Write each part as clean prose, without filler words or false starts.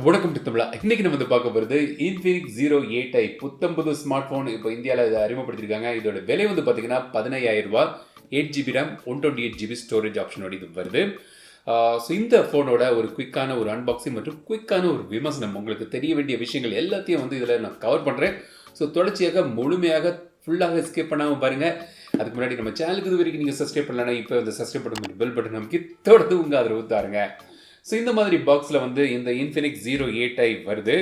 வணக்கம் தமிழா. இன்னைக்கு நம்ம பார்க்க போகிறது Infinix 08i புத்தம்புது ஸ்மார்ட் ஃபோன். இப்போ இந்தியாவில் இதை அறிமுகப்படுத்திருக்காங்க. இதோட விலை பார்த்தீங்கன்னா 15,000 ரூபா. 8GB RAM 128GB ஸ்டோரேஜ் ஆப்ஷனோட இது வருது. ஸோ இந்த ஃபோனோட ஒரு குயிக்கான ஒரு அன்பாக்சிங் மற்றும் குயிக்கான ஒரு விமர்சனம், உங்களுக்கு தெரிய வேண்டிய விஷயங்கள் எல்லாத்தையும் இதில் நான் கவர் பண்ணுறேன். ஸோ தொடர்ச்சியாக முழுமையாக ஃபுல்லாக ஸ்கிப் பண்ணாமல் பாருங்கள். அதுக்கு முன்னாடி நம்ம சேனலுக்கு இது வரைக்கும் நீங்கள் சப்ஸ்கிரைப் பண்ணலன்னா இப்போ இந்த சப்ஸ்கிரைப் பண்ண பெல் பட்டன் நமக்கு தொடர்ந்து உங்கள் ஆதரவு தாருங்க. ஸோ இந்த மாதிரி பாக்ஸில் இந்த Infinix 08i வருது.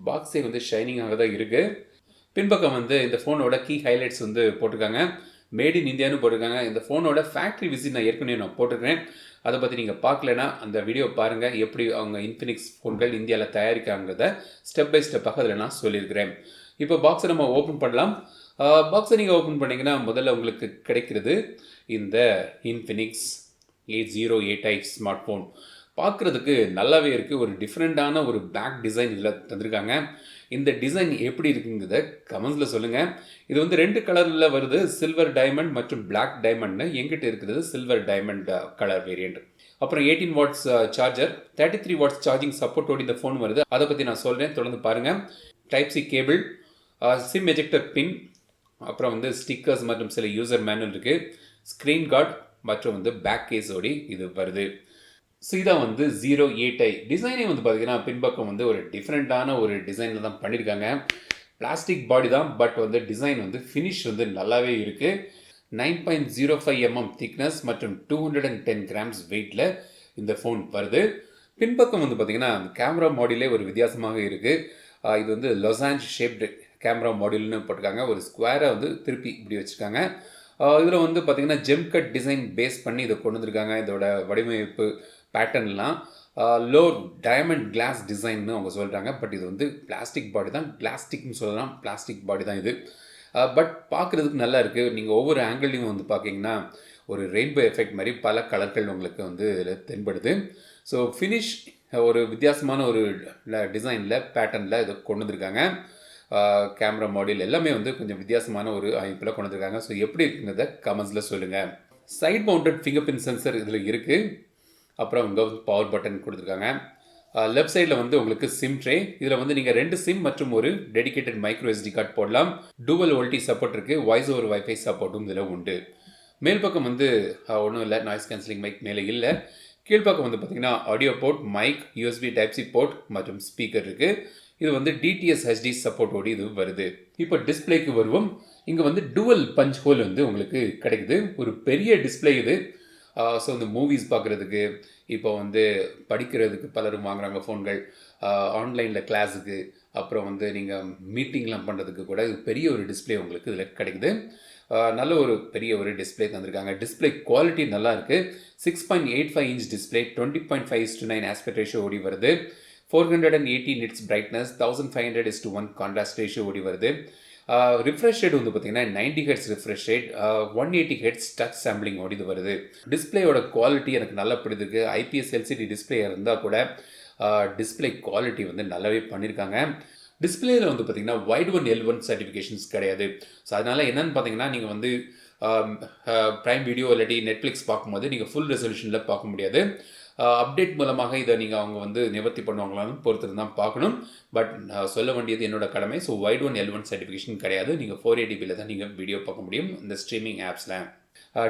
பாக்ஸே ஷைனிங்காக தான் இருக்குது. பின்பக்கம் இந்த ஃபோனோட கீ ஹைலைட்ஸ் போட்டிருக்காங்க. மேட் இன் இந்தியான்னு போட்டிருக்காங்க. இந்த ஃபோனோட ஃபேக்ட்ரி விசிட் நான் ஏற்கனவே போட்டிருக்கேன். அதை பற்றி நீங்கள் பார்க்கலன்னா அந்த வீடியோ பாருங்கள். எப்படி அவங்க இன்ஃபினிக்ஸ் ஃபோன்கள் இந்தியாவில் தயாரிக்காங்கிறத ஸ்டெப் பை ஸ்டெப்பாக அதில் நான் சொல்லியிருக்கிறேன். இப்போ பாக்ஸை நம்ம ஓப்பன் பண்ணலாம். பாக்ஸை நீங்கள் ஓப்பன் பண்ணிங்கன்னா முதல்ல உங்களுக்கு கிடைக்கிறது இந்த இன்ஃபினிக்ஸ் 08i ஸ்மார்ட் ஃபோன். பார்க்குறதுக்கு நல்லாவே இருக்குது. ஒரு டிஃப்ரெண்ட்டான ஒரு பேக் டிசைன் இதில் தந்திருக்காங்க. இந்த டிசைன் எப்படி இருக்குங்கிறத கமெண்ட்ஸில் சொல்லுங்கள். இது 2 கலரில் வருது, சில்வர் டைமண்ட் மற்றும் பிளாக் டைமண்ட்னு. எங்கிட்ட இருக்கிறது சில்வர் டைமண்ட் கலர் வேரியண்ட். அப்புறம் 18 வாட்ஸ் சார்ஜர், 33 வாட்ஸ் சார்ஜிங் சப்போர்ட்டோடு இந்த ஃபோன் வருது. அதை பற்றி நான் சொல்கிறேன், தொடர்ந்து பாருங்கள். Type C cable, sim ejector பின், அப்புறம் ஸ்டிக்கர்ஸ் மற்றும் சில யூசர் மேனுவல் இருக்குது. ஸ்க்ரீன் கார்டு மற்றும் பேக் கேஸோடி இது வருது. ஸோ இதான் 08i டிசைனே பார்த்தீங்கன்னா பின்பக்கம் ஒரு டிஃப்ரெண்ட்டான ஒரு டிசைனில் தான் பண்ணியிருக்காங்க. பிளாஸ்டிக் பாடி தான், பட் டிசைன் ஃபினிஷ் நல்லாவே இருக்குது. 9.05 mm திக்னஸ் மற்றும் 210 grams வெயிட்டில் இந்த ஃபோன் வருது. பின்பக்கம் பார்த்தீங்கன்னா கேமரா மாடியூலே ஒரு வித்தியாசமாக இருக்குது. இது லொசாஞ்ச் ஷேப்டு கேமரா மாடியூல்னு போட்டிருக்காங்க. ஒரு ஸ்கொயரை திருப்பி இப்படி வச்சுருக்காங்க. இதில் பார்த்தீங்கன்னா ஜெம் கட் டிசைன் பேஸ் பண்ணி இதை கொண்டு வந்திருக்காங்க. இதோட வடிவமைப்பு பேட்டர்ன்லாம் லோ டைமண்ட் கிளாஸ் டிசைன்னு அவங்க சொல்கிறாங்க. பட் இது பிளாஸ்டிக் பாடி தான், கிளாஸ்டிக்னு சொல்லலாம். பிளாஸ்டிக் பாடி தான் இது. பட் பார்க்குறதுக்கு நல்லா இருக்குது. நீங்கள் ஒவ்வொரு ஆங்கிள்லையும் பார்க்கிங்கன்னா ஒரு ரெயின்போ எஃபெக்ட் மாதிரி பல கலர்கள் உங்களுக்கு இதில் தென்படுது. ஸோ ஃபினிஷ் ஒரு வித்தியாசமான ஒரு டிசைனில் பேட்டர்னில் இதை கொண்டு வந்திருக்காங்க. கேமரா மாடியூல் எல்லாமே கொஞ்சம் வித்தியாசமான ஒரு அமைப்பில் கொண்டு வந்திருக்காங்க. ஸோ எப்படி இருக்குங்கிறத கமெண்ட்ஸில் சொல்லுங்கள். Side mounted fingerprint sensor இதில் இருக்குது. அப்புறம் பவர் பட்டன் கொடுத்துருக்காங்க. லெஃப்ட் சைடில் உங்களுக்கு சிம் ட்ரே. இதில் நீங்கள் 2 சிம் மற்றும் ஒரு டெடிகேட்டட் மைக்ரோ எஸ்டி கார்டு போடலாம். டூவல் வோல்டி சப்போர்ட் இருக்குது. வாய்ஸ் ஓவர் வைஃபை சப்போர்ட்டும் இதில் உண்டு. மேல் பக்கம் ஒன்றும் இல்லை, நாய்ஸ் கேன்சலிங் மைக் மேலே இல்லை. கீழ்ப்பக்கம் பார்த்தீங்கன்னா audio port, mic, USB type C port மற்றும் ஸ்பீக்கர் இருக்குது. இது டிடிஎஸ் ஹெச்டி சப்போர்ட்டோடு இது வருது. இப்போ டிஸ்பிளேக்கு வருவோம். இங்கே டூவல் பஞ்ச் ஹோல் உங்களுக்கு கிடைக்குது. ஒரு பெரிய டிஸ்பிளே இது. ஸோ மூவிஸ் பார்க்குறதுக்கு, இப்போ படிக்கிறதுக்கு பலரும் வாங்குகிறாங்க ஃபோன்கள். ஆன்லைனில் கிளாஸுக்கு, அப்புறம் நீங்கள் மீட்டிங்லாம் பண்ணுறதுக்கு கூட இது பெரிய ஒரு டிஸ்பிளே உங்களுக்கு இதில் கிடைக்குது. நல்ல ஒரு பெரிய ஒரு டிஸ்பிளே தந்திருக்காங்க. டிஸ்பிளே குவாலிட்டி நல்லா இருக்குது. 6.85 இன்ச் டிஸ்பிளே, 20.5:9 ஆஸ்பெக்ட் ரேஷியோ ஓடி வருது. 480 நிட்ஸ் பிரைட்னஸ், 1500:1 கான்ட்ராஸ்ட் ரேஷியோ ஓடி வருது. ரிஃப்ரெஷ் ரேட் பார்த்தீங்கன்னா 90 hertz refresh rate, 180 hertz touch sampling ஓடிது வருது. டிஸ்பிளேயோட குவாலிட்டி எனக்கு நல்லா பிடிச்சிருக்கு. ஐபிஎஸ் எல்சிடி டிஸ்பிளே இருந்தால் கூட டிஸ்பிளே குவாலிட்டி நல்லாவே பண்ணியிருக்காங்க. டிஸ்பிளேயில் பார்த்தீங்கன்னா வைட்1 L1 சர்டிஃபிகேஷன்ஸ் கிடையாது. ஸோ அதனால் என்னென்னு பார்த்தீங்கன்னா நீங்கள் ப்ரைம் வீடியோ இல்லாட்டி நெட்ஃப்ளிக்ஸ் பார்க்கும்போது நீங்கள் ஃபுல் ரெசல்யூஷனில் பார்க்க முடியாது. அப்டேட் மூலமாக இதை நீங்கள் அவங்க நிவர்த்தி பண்ணுவாங்களான்னு பொறுத்து தான் பார்க்கணும். பட் சொல்ல வேண்டியது என்னோட கடமை. ஸோ வைட்1 L1 சர்டிஃபிகேஷன் கிடையாது. நீங்கள் 480p தான் நீங்கள் வீடியோ பார்க்க முடியும் இந்த ஸ்ட்ரீமிங் ஆப்ஸில்.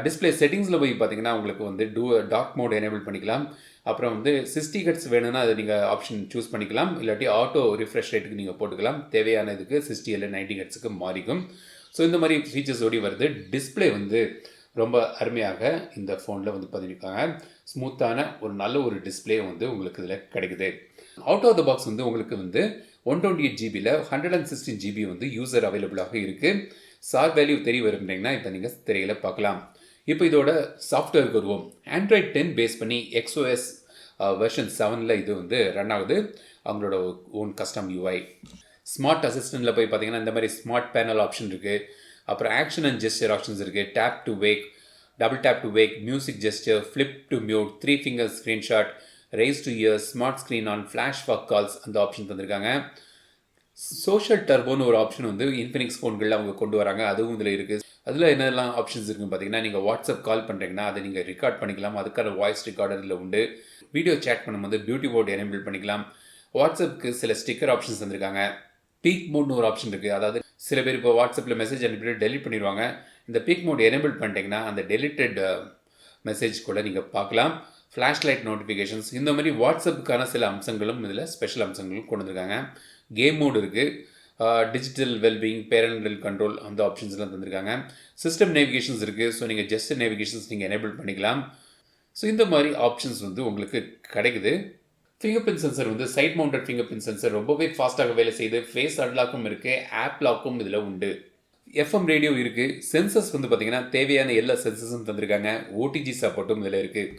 டிஸ்பிளே செட்டிங்ஸில் போய் பார்த்தீங்கன்னா உங்களுக்கு டார்க் மோட் எனேபிள் பண்ணிக்கலாம். அப்புறம் 60 ஹெர்ட்ஸ் வேணும்னா அதை நீங்கள் ஆப்ஷன் சூஸ் பண்ணிக்கலாம். இல்லாட்டி ஆட்டோ ரிஃப்ரெஷ் ரேட்டுக்கு நீங்கள் போட்டுக்கலாம். தேவையான இதுக்கு 60 இல்லை 90 ஹெர்ட்ஸுக்கு மாறிக்கும். ஸோ இந்த மாதிரி ஃபீச்சர்ஸ் ஓடி வருது. டிஸ்பிளே ரொம்ப அருமையாக இந்த ஃபோனில் பண்ணியிருக்காங்க. ஸ்மூத்தான ஒரு நல்ல ஒரு டிஸ்பிளே உங்களுக்கு இதில் கிடைக்குது. அவுட் ஆஃப் த பாக்ஸ் உங்களுக்கு 128GB 116GB யூசர் அவைலபிளாக இருக்குது. சார் வேல்யூ தெரிய வரும்னா இப்போ நீங்கள் திரையில் பார்க்கலாம். இப்போ இதோட சாஃப்ட்வேருக்கு வருவோம். Android 10 பேஸ் பண்ணி XOS வெர்ஷன் 7ல் இது ரன் ஆகுது. அவங்களோட ஓன் கஸ்டம் UI. ஸ்மார்ட் அசிஸ்டண்ட்டில் போய் பார்த்தீங்கன்னா இந்த மாதிரி ஸ்மார்ட் பேனல் ஆப்ஷன் இருக்குது. அப்புறம் ஆக்ஷன் அண்ட் ஜெஸ்டர் ஆப்ஷன்ஸ் இருக்குது. Tape to wake, double tape to wake, music gesture, flip to mute, 3 finger screenshot, rice to years, smart screen on, flash for calls அந்த option தந்திருக்காங்க. Social டர்போன்னு ஒரு option Infinix ஃபோன்களில் அவங்க கொண்டு வராங்க. அதுவும் இதில் இருக்குது. அதில் என்னெல்லாம் ஆப்ஷன்ஸ் இருக்குன்னு பார்த்தீங்கன்னா, நீங்கள் வாட்ஸ்அப் கால் பண்ணுறீங்கன்னா அதை நீங்கள் ரெக்கார்ட் பண்ணிக்கலாம். அதுக்கான வாய்ஸ் ரெக்கார்டர் இதில் உண்டு. வீடியோ சேட் பண்ணும்போது பியூட்டி மோட் எனேபிள் பண்ணிக்கலாம். வாட்ஸ்அப்புக்கு சில ஸ்டிக்கர் ஆப்ஷன்ஸ் தந்திருக்காங்க. பீக் மோட்னு ஒரு ஆப்ஷன் இருக்குது. அதாவது சில பேர் இப்போ வாட்ஸ்அப்பில் மெசேஜ் அனுப்பிட்டு டெலிட் பண்ணிடுவாங்க. இந்த பீக் மோட் எனேபிள் பண்ணிட்டீங்கன்னா அந்த டெலிட்டட் மெசேஜ் கூட நீங்கள் பார்க்கலாம். ஃப்ளாஷ் லைட் நோட்டிஃபிகேஷன்ஸ் இந்த மாதிரி வாட்ஸ்அப்புக்கான சில அம்சங்களும் இதில் ஸ்பெஷல் அம்சங்களும் கொண்டு வந்திருக்காங்க. கேம் மோடு இருக்குது. டிஜிட்டல் வெல்பீயிங், பேரண்டல் கண்ட்ரோல் அந்த ஆப்ஷன்ஸ்லாம் தந்திருக்காங்க. சிஸ்டம் நேவிகேஷன்ஸ் இருக்குது. ஸோ நீங்கள் ஜஸ்ட் நேவிகேஷன்ஸ் நீங்கள் எனேபிள் பண்ணிக்கலாம். ஸோ இந்த மாதிரி ஆப்ஷன்ஸ் வந்து உங்களுக்கு கிடைக்குது. ஃபிங்கர் பிரிண்ட் சென்சர் வந்து side mounted fingerprint sensor ரொம்பவே ஃபாஸ்ட்டாக வேலை செய்யுது. ஃபேஸ் அன்லாக்கும் இருக்குது, ஆப் லாக்கும் இதில் உண்டு. எஃப்எம் ரேடியோ இருக்குது. சென்சர்ஸ் வந்து பார்த்திங்கன்னா தேவையான எல்லா சென்சர்ஸும் தந்திருக்காங்க. ஓடிஜி சப்போர்ட்டும் இதில் இருக்குது.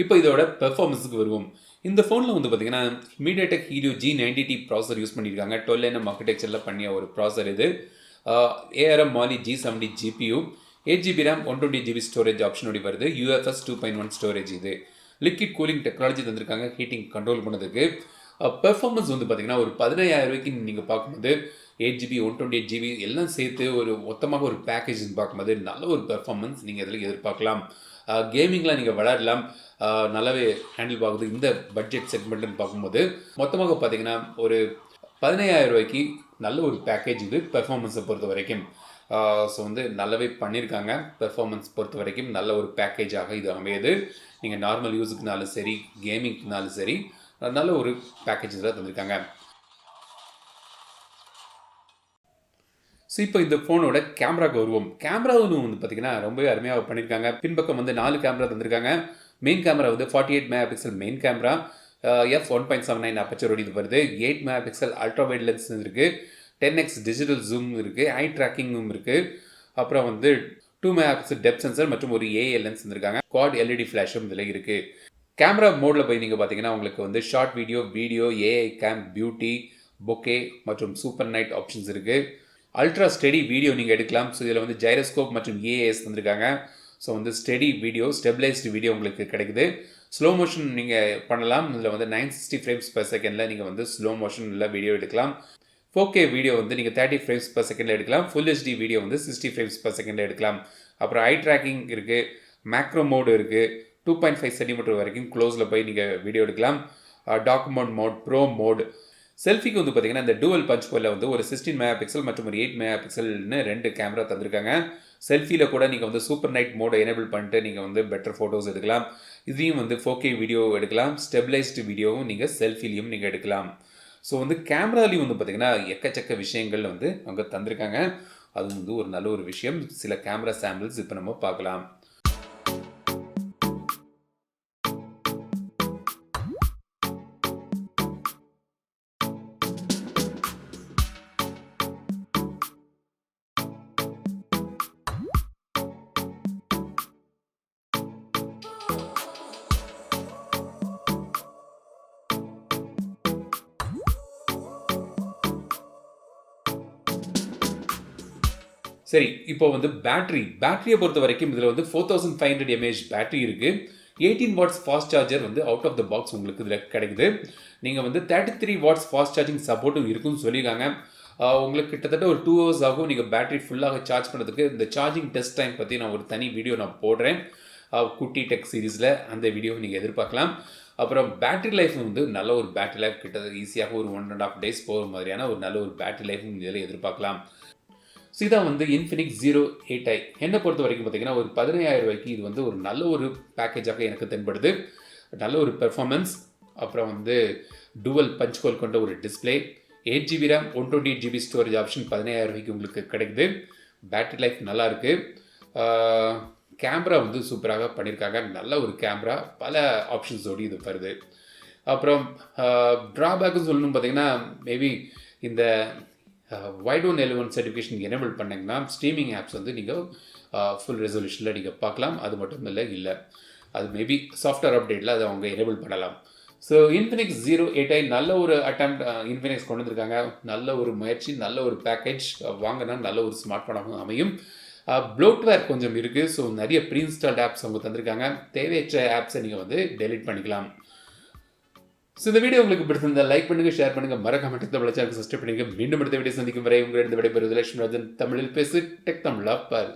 இப்போ இதோட பெர்ஃபார்மன்ஸுக்கு வருவோம். இந்த ஃபோனில் வந்து பார்த்திங்கன்னா மீடியாடெக் ஹீலியோ G90T ப்ராசர் யூஸ் பண்ணியிருக்காங்க. 12nm ஆர்கிடெக்சரில் பண்ணிய ஒரு ப்ராசர் இது. ARM Mali G70 GPU, 8GB RAM, 128GB storage ஆப்ஷனோட வருது. UFS 2.1 ஸ்டோரேஜ் இது. லிக்விட் கூலிங் டெக்னாலஜி தந்திருக்காங்க ஹீட்டிங் கண்ட்ரோல் பண்ணதுக்கு. பெர்ஃபார்மன்ஸ் வந்து பார்த்திங்கன்னா ஒரு 15,000 ரூபாய்க்கு நீங்கள் பார்க்கும்போது 8GB 128GB எல்லாம் சேர்த்து ஒரு மொத்தமாக ஒரு பேக்கேஜ்னு பார்க்கும்போது நல்ல ஒரு பெர்ஃபார்மன்ஸ் நீங்கள் இதில் எதிர்பார்க்கலாம். கேமிங்லாம் நீங்கள் விளையாடலாம். நல்லாவே ஹேண்டில் ஆகுது இந்த பட்ஜெட் செக்மெண்ட்னு பார்க்கும்போது. மொத்தமாக பார்த்தீங்கன்னா ஒரு 15,000 ரூபாய்க்கு நல்ல ஒரு பேக்கேஜ் இது பெர்ஃபார்மன்ஸை பொறுத்த வரைக்கும். ஸோ வந்து நல்லாவே பண்ணியிருக்காங்க. பெர்ஃபார்மன்ஸ் பொறுத்த வரைக்கும் நல்ல ஒரு பேக்கேஜாக இது அமையுது. நீங்கள் நார்மல் யூஸுக்குனாலும் சரி, கேமிங்க்குனாலும் சரி, நல்ல ஒரு பேக்கேஜஸ் தான் தந்திருக்காங்க. ஸோ இப்போ இந்த ஃபோனோட கேமராவுக்கு வருவோம். கேமராவும் வந்து பார்த்திங்கன்னா ரொம்பவே அருமையாக பண்ணியிருக்காங்க. பின்பக்கம் வந்து 4 கேமரா தந்திருக்காங்க. மெயின் கேமரா வந்து 48 mega pixel main camera, f1.79 அப்பச்சரோட இது வருது. 8 mega pixel ultra wide lens இருக்குது. 10x டிஜிட்டல் ஜூம் இருக்குது. ஐ ட்ராக்கிங்கும் இருக்குது. அப்புறம் வந்து 2 மெகா பிக்சல் டெப்த் சென்சர் மற்றும் ஒரு ஏஐ லென்ஸ் தந்திருக்காங்க. குவாட் எல்இடி ஃப்ளாஷும் இதில் இருக்குது. கேமரா மோடில் போய் நீங்கள் பார்த்தீங்கன்னா உங்களுக்கு வந்து short video, AI game, beauty, bouquet மற்றும் சூப்பர் நைட் ஆப்ஷன்ஸ் இருக்குது. அல்ட்ரா ஸ்டெடி வீடியோ நீங்கள் எடுக்கலாம். ஸோ இதில் வந்து ஜைரோஸ்கோப் மற்றும் ஏஏஎஸ் தந்திருக்காங்க. ஸோ வந்து ஸ்டெடி வீடியோ, ஸ்டெபிளைஸ்டு வீடியோ உங்களுக்கு கிடைக்குது. ஸ்லோ மோஷன் நீங்கள் பண்ணலாம். இதில் வந்து 960 ஃப்ரேம்ஸ் பர் செகண்டில் நீங்கள் வந்து ஸ்லோ மோஷனில் வீடியோ எடுக்கலாம். 4K வீடியோ வந்து நீங்கள் 30 ஃப்ரேம்ஸ் பர் செகண்டில் எடுக்கலாம். ஃபுல் ஹெச்டி வீடியோ வந்து 60 ஃப்ரேம்ஸ் பர் செகண்டில் எடுக்கலாம். அப்புறம் ஐ ட்ராக்கிங் இருக்குது. மேக்ரோ மோடு இருக்குது. 2.5 சென்டிமீட்டர் வரைக்கும் க்ளோஸில் போய் நீங்கள் வீடியோ எடுக்கலாம். Document mode, pro mode. செல்ஃபிக்கு வந்து பார்த்திங்கன்னா இந்த டூவல் பஞ்ச் போலில் வந்து ஒரு 16 மெகா பிக்சல் மற்றும் ஒரு 8 மெகா பிக்சல்னு 2 கேமரா தந்திருக்காங்க. செல்ஃபியில் கூட நீங்கள் வந்து சூப்பர் நைட் மோடை எனேபிள் பண்ணிட்டு நீங்கள் வந்து பெட்டர் ஃபோட்டோஸ் எடுக்கலாம். இதையும் வந்து 4K வீடியோ எடுக்கலாம். ஸ்டெபிளைஸ்டு வீடியோவும் நீங்கள் செல்ஃபிலையும் நீங்கள் எடுக்கலாம். ஸோ வந்து கேமராலையும் வந்து பார்த்திங்கன்னா எக்கச்சக்க விஷயங்கள் வந்து அவங்க தந்திருக்காங்க. அது வந்து ஒரு நல்ல ஒரு விஷயம். சில கேமரா சாம்பிள்ஸ் இப்போ நம்ம பார்க்கலாம். சரி, இப்போ வந்து பேட்டரியை பொறுத்த வரைக்கும் இதில் வந்து 4500 mAh பேட்டரி இருக்குது. 18 வாட்ஸ் ஃபாஸ்ட் சார்ஜர் வந்து அவுட் ஆஃப் த பாக்ஸ் உங்களுக்கு இதில் கிடைக்குது. நீங்கள் வந்து 33 வாட்ஸ் ஃபாஸ்ட் சார்ஜிங் சப்போர்ட்டும் இருக்குன்னு சொல்லியிருக்காங்க. உங்களுக்கு கிட்டத்தட்ட ஒரு 2 ஹவர்ஸ் ஆகும் நீங்கள் பேட்டரி ஃபுல்லாக சார்ஜ் பண்ணுறதுக்கு. இந்த சார்ஜிங் டெஸ்ட் டைம் பற்றி நான் ஒரு தனி வீடியோ நான் போடுறேன் குட்டி டெக் சீரீஸில். அந்த வீடியோவை நீங்கள் எதிர்பார்க்கலாம். அப்புறம் பேட்டரி லைஃப் வந்து நல்ல ஒரு பேட்டரி லைஃப் கிட்டத்தட்ட ஈஸியாக ஒரு 1.5 days போகிற மாதிரியான ஒரு நல்ல ஒரு பேட்டரி லைஃபும் இதில் எதிர்பார்க்கலாம். ஸோ இதான் வந்து Infinix Zero 8i. என்னை பொறுத்த வரைக்கும் பார்த்தீங்கன்னா ஒரு 15,000 ரூபாய்க்கு இது வந்து ஒரு நல்ல ஒரு பேக்கேஜாக எனக்கு தென்படுது. நல்ல ஒரு பெர்ஃபார்மன்ஸ், அப்புறம் வந்து டுவல் பஞ்ச் ஹோல் கொண்ட ஒரு display, 8GB RAM, 128GB storage option 15,000 ரூபாய்க்கு உங்களுக்கு கிடைக்குது. பேட்டரி லைஃப் நல்லா இருக்குது. கேமரா வந்து சூப்பராக பண்ணியிருக்காங்க. நல்ல ஒரு கேமரா, பல ஆப்ஷன்ஸோடு இது வருது. அப்புறம் ட்ராபேக்குன்னு சொல்லணும்னு பார்த்தீங்கன்னா மேபி இந்த வைட்-ஒன் L1 சர்டிஃபிகேஷன் எனேபிள் பண்ணிங்கன்னா ஸ்ட்ரீமிங் ஆப்ஸ் வந்து நீங்கள் ஃபுல் ரெசல்யூஷனில் நீங்கள் பார்க்கலாம். அது மட்டும் இல்லை அது மேபி சாஃப்ட்வேர் அப்டேட்டில் அதை அவங்க எனேபிள் பண்ணலாம். ஸோ Infinix Zero 8i நல்ல ஒரு அட்டெம்ப்ட் Infinix கொண்டு வந்திருக்காங்க. நல்ல ஒரு முயற்சி, நல்ல ஒரு பேக்கேஜ். வாங்கினா நல்ல ஒரு ஸ்மார்ட் ஃபோனாக அமையும். ப்ளோட்வேர் கொஞ்சம் இருக்குது. ஸோ நிறைய ப்ரீ இன்ஸ்டால்ட் ஆப்ஸ் அவங்க தந்திருக்காங்க. தேவையற்ற ஆப்ஸை நீங்கள் வந்து டெலிட் பண்ணிக்கலாம். ஸோ இந்த வீடியோ உங்களுக்கு பிடிச்சிருந்தால் லைக் பண்ணுங்கள், ஷேர் பண்ணுங்கள், மறக்காம டெக் தமிழ் சேனலுக்கு சப்ஸ்கிரைப் பண்ணுங்கள். மீண்டும் அடுத்த வீடியோ சந்திக்கும் வரை உங்களிடம் விடைபெறுவது லட்சுமி ராஜன். தமிழில் பேசு, டெக் தமிழா பாரு.